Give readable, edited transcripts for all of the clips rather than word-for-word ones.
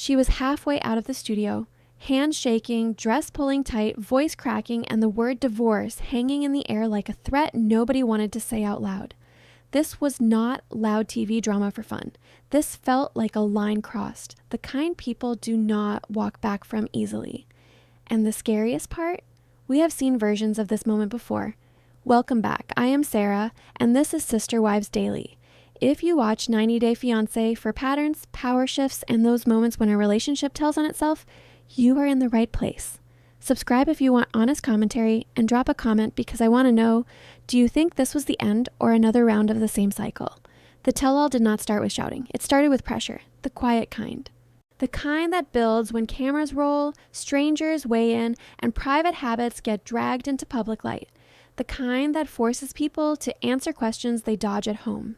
She was halfway out of the studio, hands shaking, dress pulling tight, voice cracking, and the word divorce hanging in the air like a threat nobody wanted to say out loud. This was not loud TV drama for fun. This felt like a line crossed, the kind people do not walk back from easily. And the scariest part? We have seen versions of this moment before. Welcome back. I am Sarah, and this is Sister Wives Daily. If you watch 90 Day Fiance for patterns, power shifts, and those moments when a relationship tells on itself, you are in the right place. Subscribe if you want honest commentary, and drop a comment because I want to know, do you think this was the end or another round of the same cycle? The tell-all did not start with shouting. It started with pressure, the quiet kind. The kind that builds when cameras roll, strangers weigh in, and private habits get dragged into public light. The kind that forces people to answer questions they dodge at home.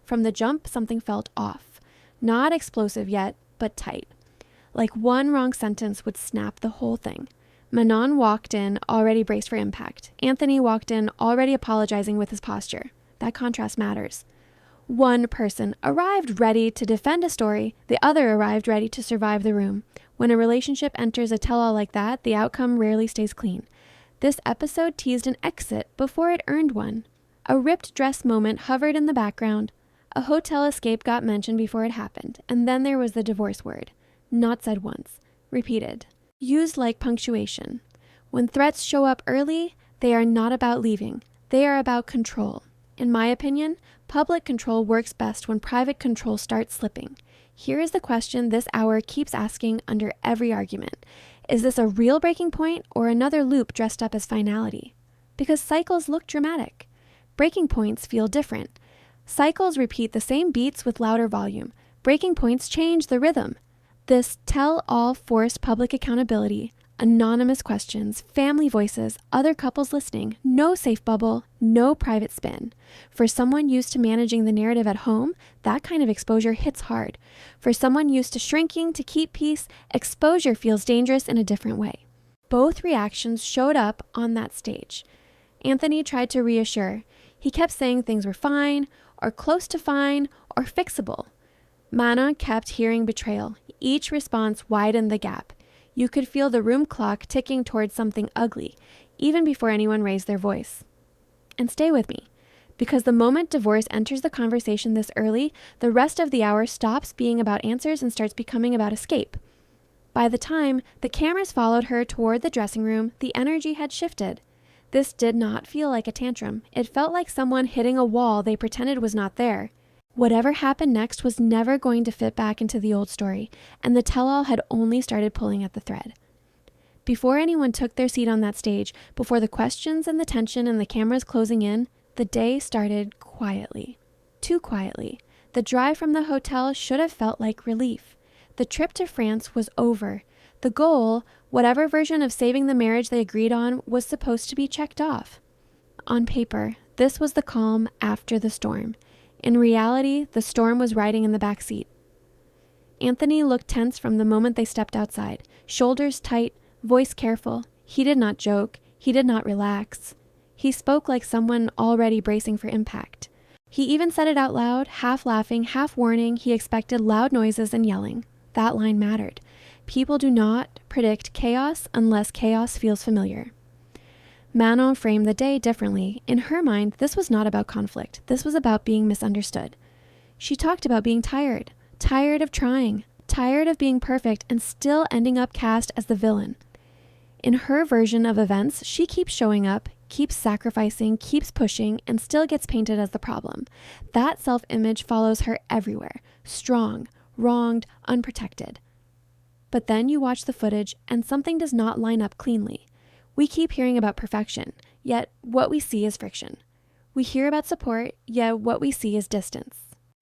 From the jump, something felt off. Not explosive yet, but tight. Like one wrong sentence would snap the whole thing. Manon walked in, already braced for impact. Anthony walked in, already apologizing with his posture. That contrast matters. One person arrived ready to defend a story, the other arrived ready to survive the room. When a relationship enters a tell-all like that, the outcome rarely stays clean. This episode teased an exit before it earned one. A ripped dress moment hovered in the background. A hotel escape got mentioned before it happened, and then there was the divorce word. Not said once. Repeated. Used like punctuation. When threats show up early, they are not about leaving. They are about control. In my opinion, public control works best when private control starts slipping. Here is the question this hour keeps asking under every argument. Is this a real breaking point or another loop dressed up as finality? Because cycles look dramatic. Breaking points feel different. Cycles repeat the same beats with louder volume. Breaking points change the rhythm. This tell-all forced public accountability, anonymous questions, family voices, other couples listening, no safe bubble, no private spin. For someone used to managing the narrative at home, that kind of exposure hits hard. For someone used to shrinking to keep peace, exposure feels dangerous in a different way. Both reactions showed up on that stage. Anthony tried to reassure. He kept saying things were fine, or close to fine, or fixable. Manon kept hearing betrayal. Each response widened the gap. You could feel the room clock ticking towards something ugly, even before anyone raised their voice. And stay with me, because the moment divorce enters the conversation this early, the rest of the hour stops being about answers and starts becoming about escape. By the time the cameras followed her toward the dressing room, the energy had shifted. This did not feel like a tantrum. It felt like someone hitting a wall they pretended was not there. Whatever happened next was never going to fit back into the old story, and the tell-all had only started pulling at the thread. Before anyone took their seat on that stage, before the questions and the tension and the cameras closing in, the day started quietly. Too quietly. The drive from the hotel should have felt like relief. The trip to France was over. The goal, whatever version of saving the marriage they agreed on, was supposed to be checked off. On paper, this was the calm after the storm. In reality, the storm was riding in the back seat. Anthony looked tense from the moment they stepped outside, shoulders tight, voice careful. He did not joke. He did not relax. He spoke like someone already bracing for impact. He even said it out loud, half laughing, half warning he expected loud noises and yelling. That line mattered. People do not predict chaos unless chaos feels familiar. Manon framed the day differently. In her mind, this was not about conflict. This was about being misunderstood. She talked about being tired of trying, tired of being perfect and still ending up cast as the villain. In her version of events, she keeps showing up, keeps sacrificing, keeps pushing, and still gets painted as the problem. That self-image follows her everywhere, strong, wronged, unprotected. But then you watch the footage and something does not line up cleanly. We keep hearing about perfection, yet what we see is friction. We hear about support, yet what we see is distance.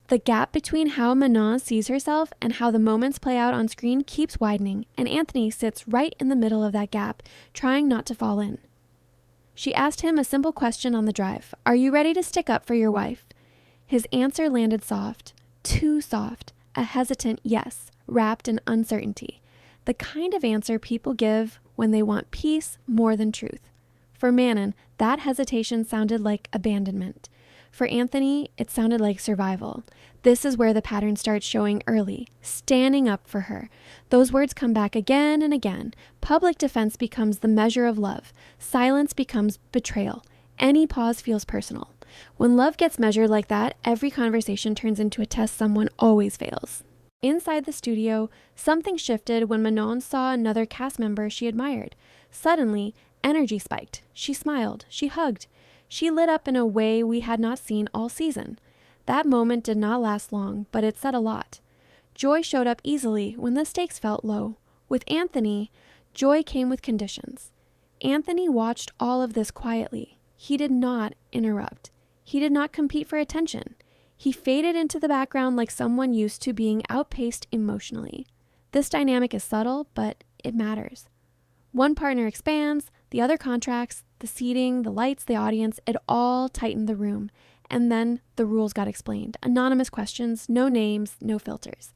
The gap between how Manon sees herself and how the moments play out on screen keeps widening, and Anthony sits right in the middle of that gap, trying not to fall in. She asked him a simple question on the drive. Are you ready to stick up for your wife? His answer landed soft, too soft, a hesitant yes, wrapped in uncertainty. The kind of answer people give when they want peace more than truth. For Manon, that hesitation sounded like abandonment. For Anthony, it sounded like survival. This is where the pattern starts showing early, standing up for her. Those words come back again and again. Public defense becomes the measure of love. Silence becomes betrayal. Any pause feels personal. When love gets measured like that, every conversation turns into a test someone always fails. Inside the studio, something shifted when Manon saw another cast member she admired. Suddenly, energy spiked. She smiled. She hugged. She lit up in a way we had not seen all season. That moment did not last long, but it said a lot. Joy showed up easily when the stakes felt low. With Anthony, joy came with conditions. Anthony watched all of this quietly. He did not interrupt. He did not compete for attention. He faded into the background like someone used to being outpaced emotionally. This dynamic is subtle, but it matters. One partner expands, the other contracts, the seating, the lights, the audience, it all tightened the room. And then the rules got explained. Anonymous questions, no names, no filters.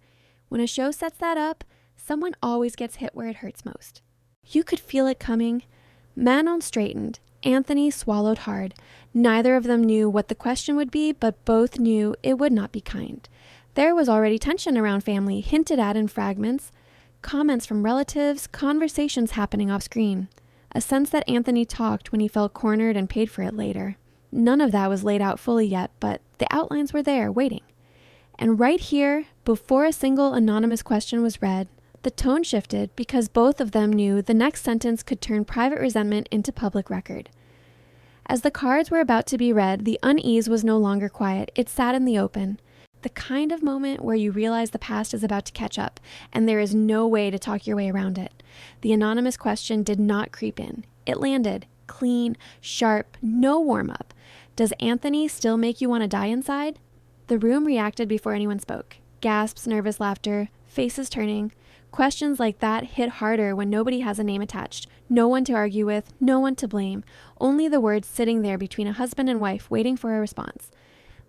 When a show sets that up, someone always gets hit where it hurts most. You could feel it coming. Manon straightened. Anthony swallowed hard. Neither of them knew what the question would be, but both knew it would not be kind. There was already tension around family, hinted at in fragments, comments from relatives, conversations happening off screen. A sense that Anthony talked when he felt cornered and paid for it later. None of that was laid out fully yet, but the outlines were there, waiting. And right here, before a single anonymous question was read, the tone shifted because both of them knew the next sentence could turn private resentment into public record. As the cards were about to be read, the unease was no longer quiet. It sat in the open. The kind of moment where you realize the past is about to catch up, and there is no way to talk your way around it. The anonymous question did not creep in. It landed, clean, sharp, no warm-up. Does Anthony still make you want to die inside? The room reacted before anyone spoke. Gasps, nervous laughter, faces turning. Questions like that hit harder when nobody has a name attached. No one to argue with, no one to blame. Only the words sitting there between a husband and wife waiting for a response.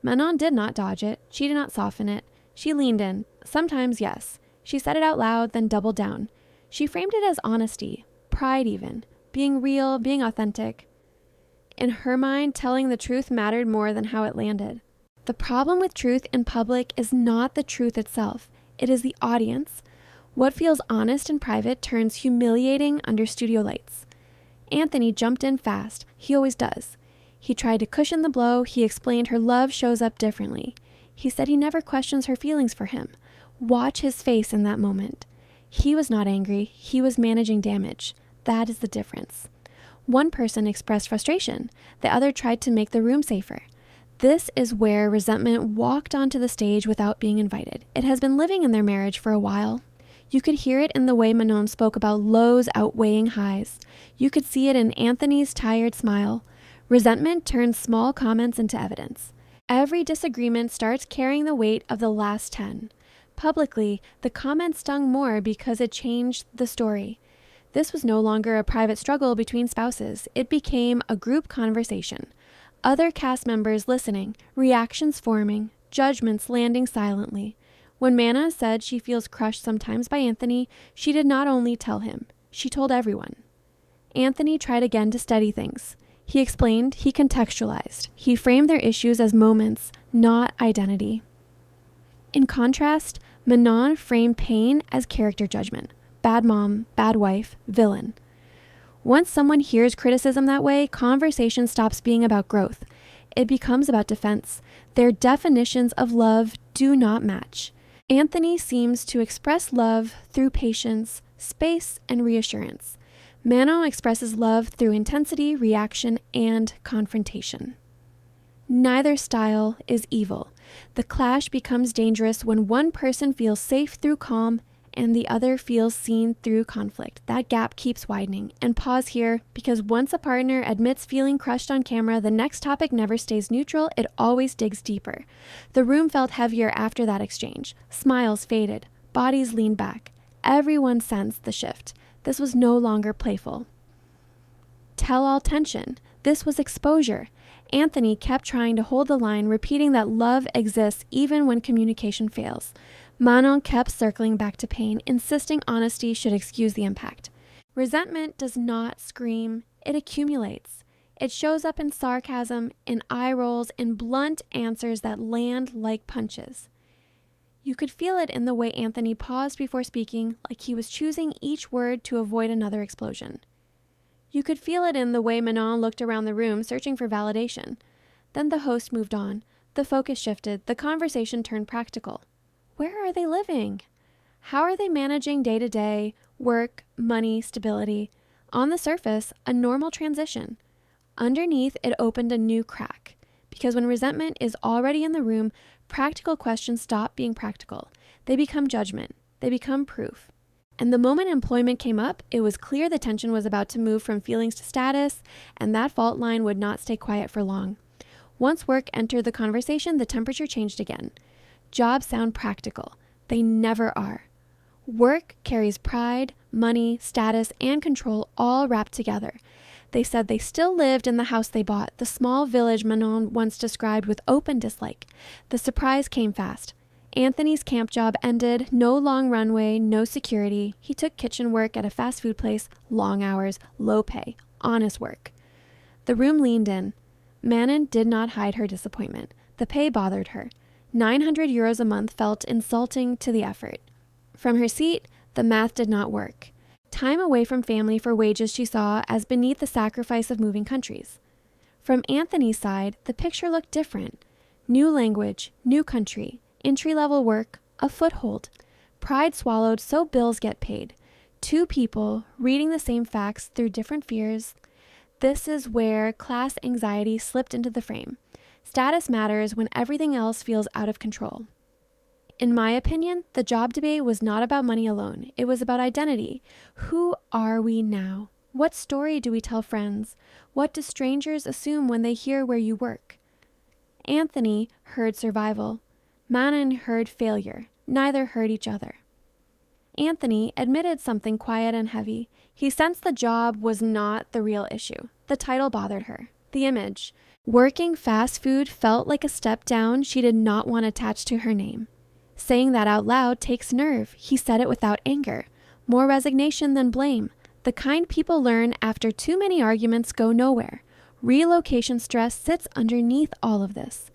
Manon did not dodge it. She did not soften it. She leaned in. Sometimes, yes. She said it out loud, then doubled down. She framed it as honesty, pride even, being real, being authentic. In her mind, telling the truth mattered more than how it landed. The problem with truth in public is not the truth itself. It is the audience. What feels honest in private turns humiliating under studio lights. Anthony jumped in fast. He always does. He tried to cushion the blow. He explained her love shows up differently. He said he never questions her feelings for him. Watch his face in that moment. He was not angry. He was managing damage. That is the difference. One person expressed frustration. The other tried to make the room safer. This is where resentment walked onto the stage without being invited. It has been living in their marriage for a while. You could hear it in the way Manon spoke about lows outweighing highs. You could see it in Anthony's tired smile. Resentment turns small comments into evidence. Every disagreement starts carrying the weight of the last 10. Publicly, the comment stung more because it changed the story. This was no longer a private struggle between spouses. It became a group conversation. Other cast members listening, reactions forming, judgments landing silently. When Manon said she feels crushed sometimes by Anthony, she did not only tell him, she told everyone. Anthony tried again to steady things. He explained, he contextualized. He framed their issues as moments, not identity. In contrast, Manon framed pain as character judgment. Bad mom, bad wife, villain. Once someone hears criticism that way, conversation stops being about growth. It becomes about defense. Their definitions of love do not match. Anthony seems to express love through patience, space, and reassurance. Manon expresses love through intensity, reaction, and confrontation. Neither style is evil. The clash becomes dangerous when one person feels safe through calm and the other feels seen through conflict. That gap keeps widening. And pause here, because once a partner admits feeling crushed on camera, the next topic never stays neutral, it always digs deeper. The room felt heavier after that exchange. Smiles faded. Bodies leaned back. Everyone sensed the shift. This was no longer playful. Tell-all tension. This was exposure. Anthony kept trying to hold the line, repeating that love exists even when communication fails. Manon kept circling back to pain, insisting honesty should excuse the impact. Resentment does not scream, it accumulates. It shows up in sarcasm, in eye rolls, in blunt answers that land like punches. You could feel it in the way Anthony paused before speaking, like he was choosing each word to avoid another explosion. You could feel it in the way Manon looked around the room, searching for validation. Then the host moved on. The focus shifted. The conversation turned practical. Where are they living? How are they managing day-to-day, work, money, stability? On the surface, a normal transition. Underneath, it opened a new crack. Because when resentment is already in the room, practical questions stop being practical. They become judgment. They become proof. And the moment employment came up, it was clear the tension was about to move from feelings to status, and that fault line would not stay quiet for long. Once work entered the conversation, the temperature changed again. Jobs sound practical. They never are. Work carries pride, money, status, and control all wrapped together. They said they still lived in the house they bought, the small village Manon once described with open dislike. The surprise came fast. Anthony's camp job ended, no long runway, no security. He took kitchen work at a fast food place, long hours, low pay, honest work. The room leaned in. Manon did not hide her disappointment. The pay bothered her. 900 euros a month felt insulting to the effort. From her seat, the math did not work. Time away from family for wages she saw as beneath the sacrifice of moving countries. From Anthony's side, the picture looked different. New language, new country, entry-level work, a foothold. Pride swallowed so bills get paid. Two people reading the same facts through different fears. This is where class anxiety slipped into the frame. Status matters when everything else feels out of control. In my opinion, the job debate was not about money alone. It was about identity. Who are we now? What story do we tell friends? What do strangers assume when they hear where you work? Anthony heard survival. Manon heard failure. Neither heard each other. Anthony admitted something quiet and heavy. He sensed the job was not the real issue. The title bothered her. The image. Working fast food felt like a step down she did not want attached to her name. Saying that out loud takes nerve. He said it without anger. More resignation than blame. The kind people learn after too many arguments go nowhere. Relocation stress sits underneath all of this.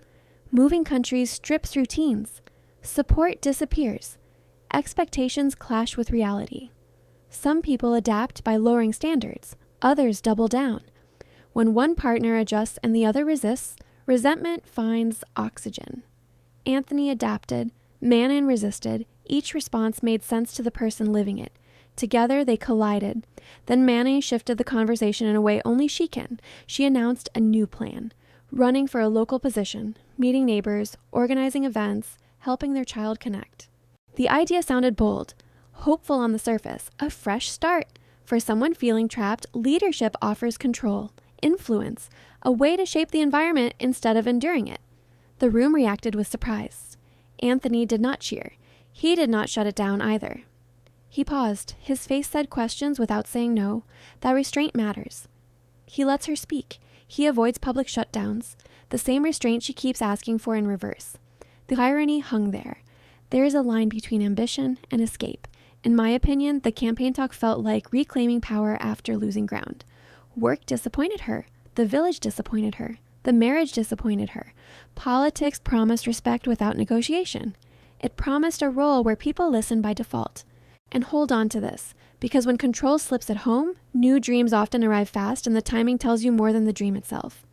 Moving countries strips routines. Support disappears. Expectations clash with reality. Some people adapt by lowering standards. Others double down. When one partner adjusts and the other resists, resentment finds oxygen. Anthony adapted. Manon resisted. Each response made sense to the person living it. Together, they collided. Then Manon shifted the conversation in a way only she can. She announced a new plan. Running for a local position, meeting neighbors, organizing events, helping their child connect. The idea sounded bold, hopeful on the surface, a fresh start. For someone feeling trapped, leadership offers control, influence, a way to shape the environment instead of enduring it. The room reacted with surprise. Anthony did not cheer. He did not shut it down either. He paused. His face said questions without saying no. That restraint matters. He lets her speak. He avoids public shutdowns, the same restraint she keeps asking for in reverse. The irony hung there. There is a line between ambition and escape. In my opinion, the campaign talk felt like reclaiming power after losing ground. Work disappointed her. The village disappointed her. The marriage disappointed her. Politics promised respect without negotiation. It promised a role where people listen by default. And hold on to this, because when control slips at home, new dreams often arrive fast and the timing tells you more than the dream itself.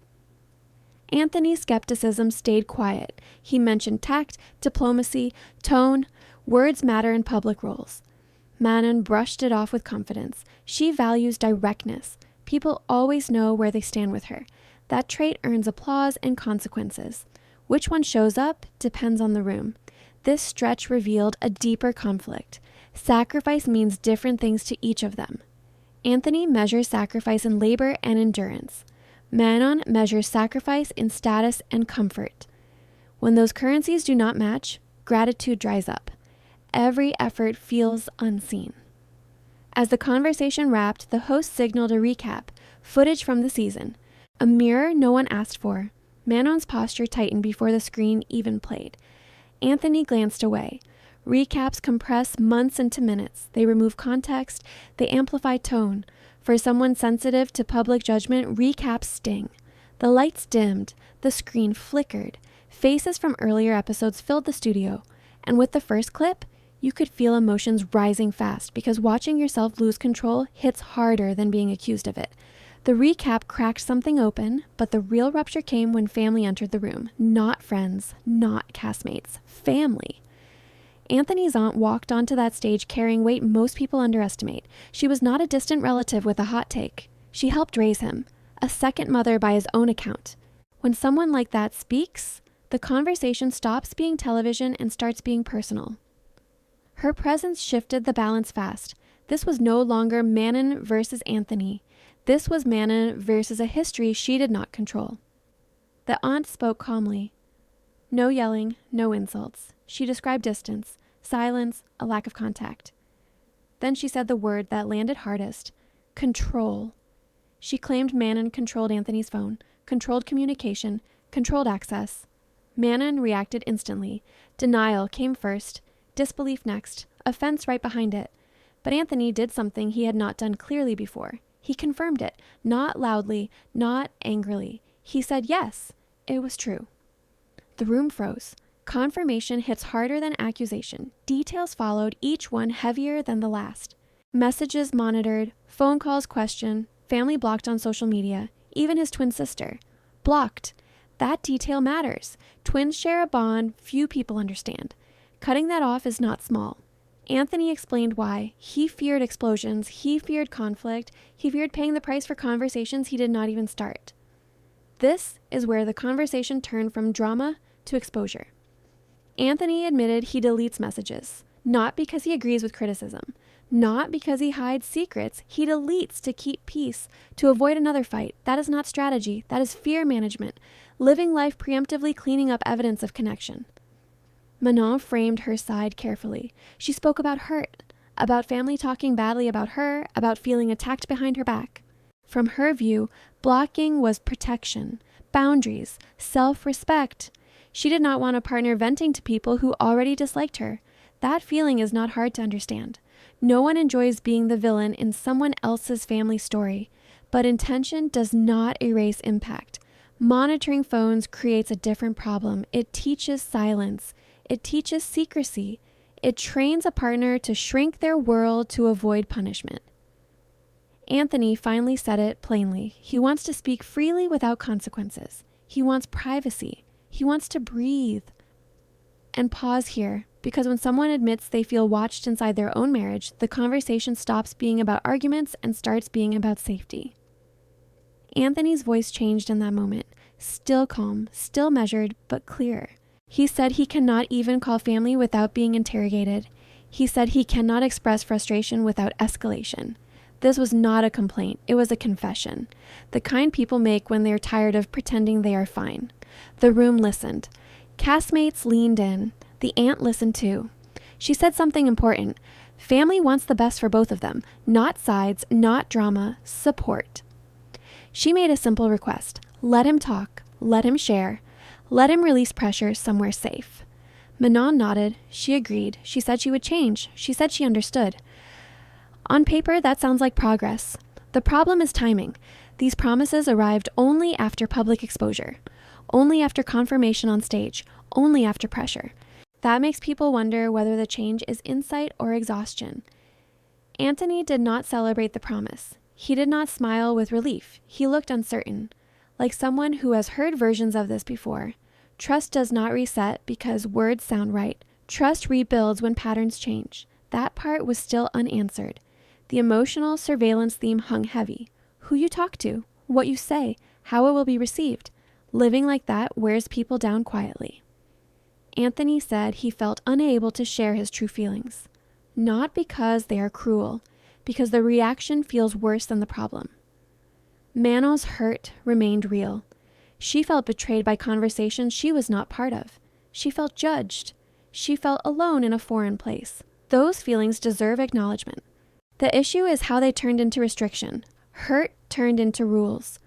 Anthony's skepticism stayed quiet. He mentioned tact, diplomacy, tone. Words matter in public roles. Manon brushed it off with confidence. She values directness. People always know where they stand with her. That trait earns applause and consequences. Which one shows up depends on the room. This stretch revealed a deeper conflict. Sacrifice means different things to each of them. Anthony measures sacrifice in labor and endurance. Manon measures sacrifice in status and comfort. When those currencies do not match, gratitude dries up. Every effort feels unseen. As the conversation wrapped, the host signaled a recap, footage from the season. A mirror no one asked for. Manon's posture tightened before the screen even played. Anthony glanced away. Recaps compress months into minutes. They remove context. They amplify tone. For someone sensitive to public judgment, recaps sting. The lights dimmed, the screen flickered, faces from earlier episodes filled the studio, and with the first clip, you could feel emotions rising fast because watching yourself lose control hits harder than being accused of it. The recap cracked something open, but the real rupture came when family entered the room. Not friends, not castmates, family. Anthony's aunt walked onto that stage carrying weight most people underestimate. She was not a distant relative with a hot take. She helped raise him, a second mother by his own account. When someone like that speaks, the conversation stops being television and starts being personal. Her presence shifted the balance fast. This was no longer Manon versus Anthony. This was Manon versus a history she did not control. The aunt spoke calmly. No yelling, no insults. She described distance, silence, a lack of contact. Then she said the word that landed hardest, control. She claimed Manon controlled Anthony's phone, controlled communication, controlled access. Manon reacted instantly. Denial came first, disbelief next, offense right behind it. But Anthony did something he had not done clearly before. He confirmed it, not loudly, not angrily. He said yes, it was true. The room froze. Confirmation hits harder than accusation. Details followed, each one heavier than the last. Messages monitored, phone calls questioned, family blocked on social media, even his twin sister. Blocked. That detail matters. Twins share a bond few people understand. Cutting that off is not small. Anthony explained why. He feared explosions. He feared conflict. He feared paying the price for conversations he did not even start. This is where the conversation turned from drama to exposure. Anthony admitted he deletes messages, not because he agrees with criticism, not because he hides secrets. He deletes to keep peace, to avoid another fight. That is not strategy. That is fear management, living life preemptively cleaning up evidence of connection. Manon framed her side carefully. She spoke about hurt, about family talking badly about her, about feeling attacked behind her back. From her view, blocking was protection, boundaries, self-respect. She did not want a partner venting to people who already disliked her. That feeling is not hard to understand. No one enjoys being the villain in someone else's family story, but intention does not erase impact. Monitoring phones creates a different problem. It teaches silence. It teaches secrecy. It trains a partner to shrink their world to avoid punishment. Anthony finally said it plainly. He wants to speak freely without consequences. He wants privacy. He wants to breathe. And pause here, because when someone admits they feel watched inside their own marriage, the conversation stops being about arguments and starts being about safety. Anthony's voice changed in that moment. Still calm, still measured, but clear. He said he cannot even call family without being interrogated. He said he cannot express frustration without escalation. This was not a complaint. It was a confession. The kind people make when they're tired of pretending they are fine. The room listened. Castmates leaned in. The aunt listened too. She said something important. Family wants the best for both of them. Not sides, not drama, support. She made a simple request. Let him talk. Let him share. Let him release pressure somewhere safe. Manon nodded. She agreed. She said she would change. She said she understood. On paper, that sounds like progress. The problem is timing. These promises arrived only after public exposure, only after confirmation on stage, only after pressure. That makes people wonder whether the change is insight or exhaustion. Anthony did not celebrate the promise. He did not smile with relief. He looked uncertain, like someone who has heard versions of this before. Trust does not reset because words sound right. Trust rebuilds when patterns change. That part was still unanswered. The emotional surveillance theme hung heavy. Who you talk to, what you say, how it will be received. Living like that wears people down quietly. Anthony said he felt unable to share his true feelings. Not because they are cruel, because the reaction feels worse than the problem. Manon's hurt remained real. She felt betrayed by conversations she was not part of. She felt judged. She felt alone in a foreign place. Those feelings deserve acknowledgement. The issue is how they turned into restriction. Hurt turned into rules.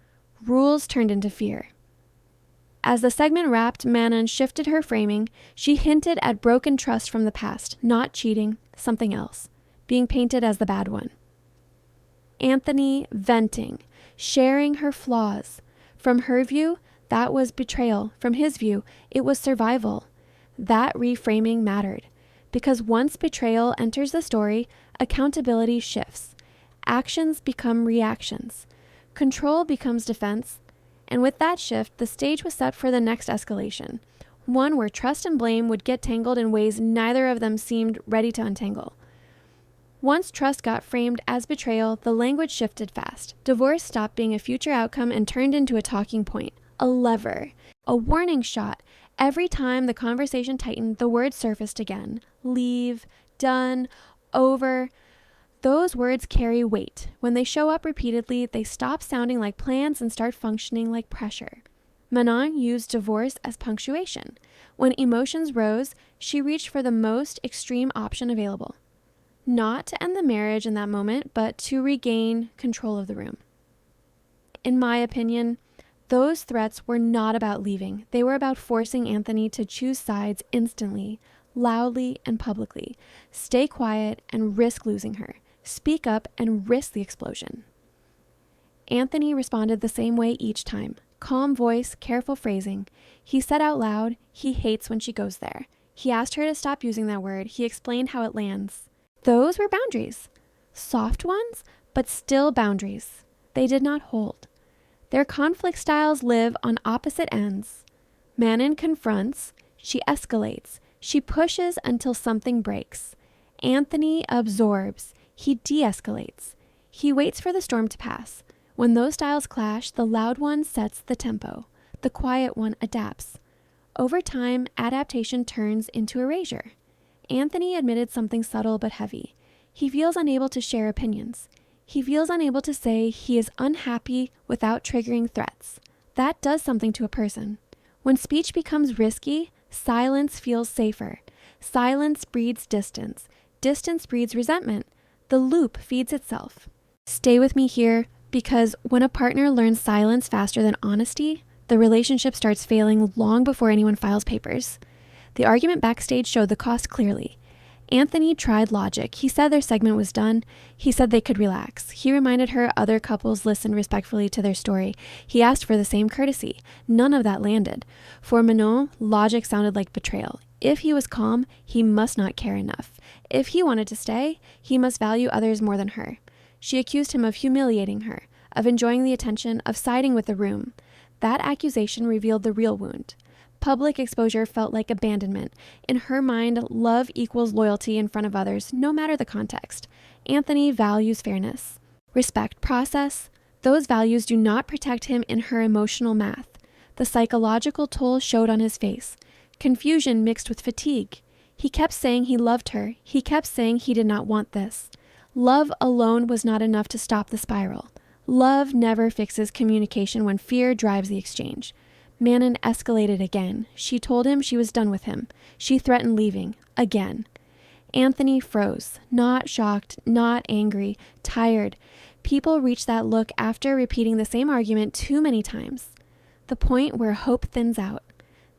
Rules turned into fear. As the segment wrapped, Manon shifted her framing. She hinted at broken trust from the past, not cheating, something else, being painted as the bad one. Anthony venting, sharing her flaws. From her view, that was betrayal. From his view, it was survival. That reframing mattered. Because once betrayal enters the story, accountability shifts. Actions become reactions. Control becomes defense. And with that shift, the stage was set for the next escalation. One where trust and blame would get tangled in ways neither of them seemed ready to untangle. Once trust got framed as betrayal, the language shifted fast. Divorce stopped being a future outcome and turned into a talking point, a lever, a warning shot. Every time the conversation tightened, the words surfaced again. Leave, done, over. Those words carry weight. When they show up repeatedly, they stop sounding like plans and start functioning like pressure. Manon used divorce as punctuation. When emotions rose, she reached for the most extreme option available. Not to end the marriage in that moment, but to regain control of the room. In my opinion, those threats were not about leaving. They were about forcing Anthony to choose sides instantly, loudly and publicly. Stay quiet and risk losing her. Speak up and risk the explosion. Anthony responded the same way each time. Calm voice, careful phrasing. He said out loud, he hates when she goes there. He asked her to stop using that word. He explained how it lands. Those were boundaries. Soft ones, but still boundaries. They did not hold. Their conflict styles live on opposite ends. Manon confronts, she escalates, she pushes until something breaks. Anthony absorbs, he de-escalates. He waits for the storm to pass. When those styles clash, the loud one sets the tempo. The quiet one adapts. Over time, adaptation turns into erasure. Anthony admitted something subtle but heavy. He feels unable to share opinions. He feels unable to say he is unhappy without triggering threats. That does something to a person. When speech becomes risky, silence feels safer. Silence breeds distance. Distance breeds resentment. The loop feeds itself. Stay with me here, because when a partner learns silence faster than honesty, the relationship starts failing long before anyone files papers. The argument backstage showed the cost clearly. Anthony tried logic. He said their segment was done. He said they could relax. He reminded her other couples listened respectfully to their story. He asked for the same courtesy. None of that landed. For Manon, logic sounded like betrayal. If he was calm, he must not care enough. If he wanted to stay, he must value others more than her. She accused him of humiliating her, of enjoying the attention, of siding with the room. That accusation revealed the real wound. Public exposure felt like abandonment. In her mind, love equals loyalty in front of others, no matter the context. Anthony values fairness, respect, process. Those values do not protect him in her emotional math. The psychological toll showed on his face. Confusion mixed with fatigue. He kept saying he loved her. He kept saying he did not want this. Love alone was not enough to stop the spiral. Love never fixes communication when fear drives the exchange. Manon escalated again. She told him she was done with him. She threatened leaving. Again. Anthony froze. Not shocked, not angry, tired. People reach that look after repeating the same argument too many times. The point where hope thins out.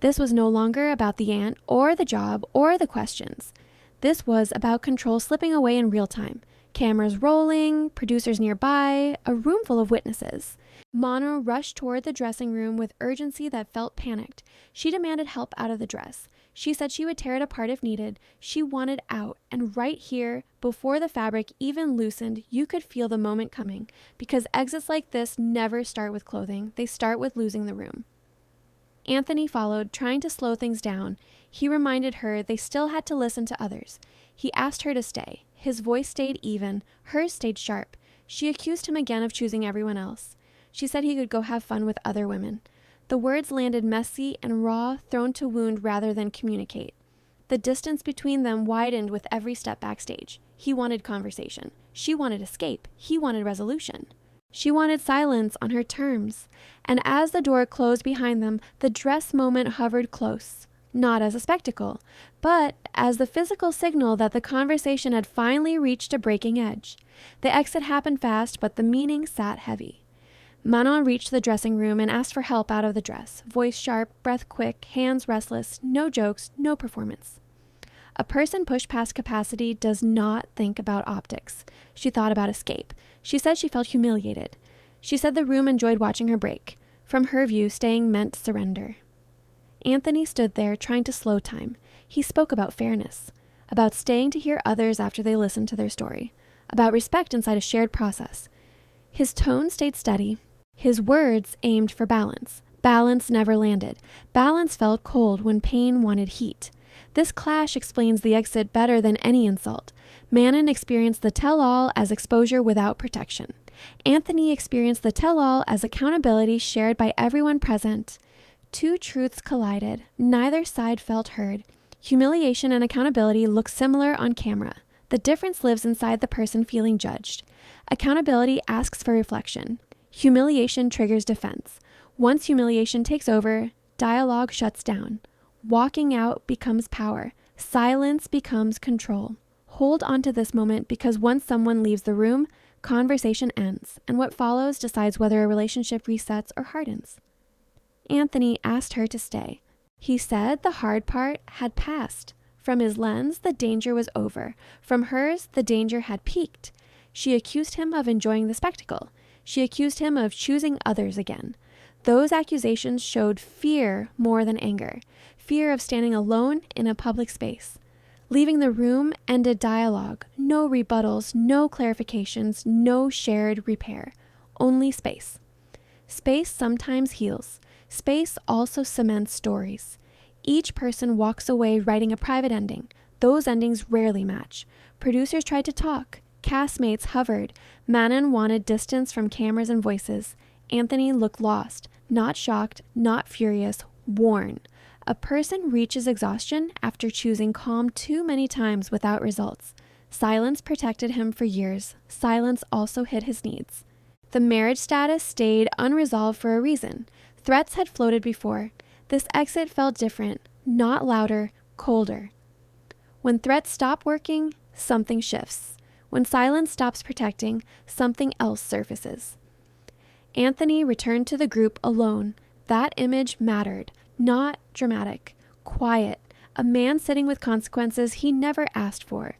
This was no longer about the aunt or the job or the questions. This was about control slipping away in real time. Cameras rolling, producers nearby, a room full of witnesses. Manon rushed toward the dressing room with urgency that felt panicked. She demanded help out of the dress. She said she would tear it apart if needed. She wanted out, and right here, before the fabric even loosened, you could feel the moment coming, because exits like this never start with clothing. They start with losing the room. Anthony followed, trying to slow things down. He reminded her they still had to listen to others. He asked her to stay. His voice stayed even. Hers stayed sharp. She accused him again of choosing everyone else. She said he could go have fun with other women. The words landed messy and raw, thrown to wound rather than communicate. The distance between them widened with every step backstage. He wanted conversation. She wanted escape. He wanted resolution. She wanted silence on her terms. And as the door closed behind them, the dress moment hovered close. Not as a spectacle, but as the physical signal that the conversation had finally reached a breaking edge. The exit happened fast, but the meaning sat heavy. Manon reached the dressing room and asked for help out of the dress. Voice sharp, breath quick, hands restless, no jokes, no performance. A person pushed past capacity does not think about optics. She thought about escape. She said she felt humiliated. She said the room enjoyed watching her break. From her view, staying meant surrender. Anthony stood there trying to slow time. He spoke about fairness, about staying to hear others after they listened to their story, about respect inside a shared process. His tone stayed steady. His words aimed for balance. Balance never landed. Balance felt cold when pain wanted heat. This clash explains the exit better than any insult. Manon experienced the tell-all as exposure without protection. Anthony experienced the tell-all as accountability shared by everyone present. Two truths collided. Neither side felt heard. Humiliation and accountability look similar on camera. The difference lives inside the person feeling judged. Accountability asks for reflection. Humiliation triggers defense. Once humiliation takes over, dialogue shuts down. Walking out becomes power. Silence becomes control. Hold on to this moment because once someone leaves the room, conversation ends, and what follows decides whether a relationship resets or hardens. Anthony asked her to stay. He said the hard part had passed. From his lens, the danger was over. From hers, the danger had peaked. She accused him of enjoying the spectacle. She accused him of choosing others again. Those accusations showed fear more than anger. Fear of standing alone in a public space. Leaving the room ended dialogue. No rebuttals, no clarifications, no shared repair. Only space. Space sometimes heals. Space also cements stories. Each person walks away writing a private ending. Those endings rarely match. Producers tried to talk. Castmates hovered. Manon wanted distance from cameras and voices. Anthony looked lost, not shocked, not furious, worn. A person reaches exhaustion after choosing calm too many times without results. Silence protected him for years. Silence also hid his needs. The marriage status stayed unresolved for a reason. Threats had floated before. This exit felt different, not louder, colder. When threats stop working, something shifts. When silence stops protecting, something else surfaces. Anthony returned to the group alone. That image mattered. Not dramatic. Quiet. A man sitting with consequences he never asked for.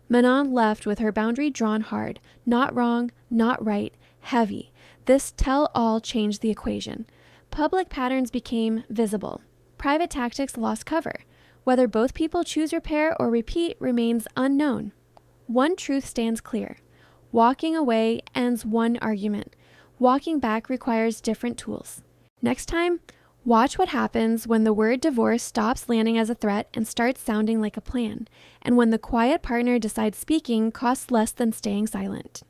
Manon left with her boundary drawn hard. Not wrong, not right, heavy. This tell-all changed the equation. Public patterns became visible. Private tactics lost cover. Whether both people choose repair or repeat remains unknown. One truth stands clear. Walking away ends one argument. Walking back requires different tools. Next time, watch what happens when the word divorce stops landing as a threat and starts sounding like a plan, and when the quiet partner decides speaking costs less than staying silent.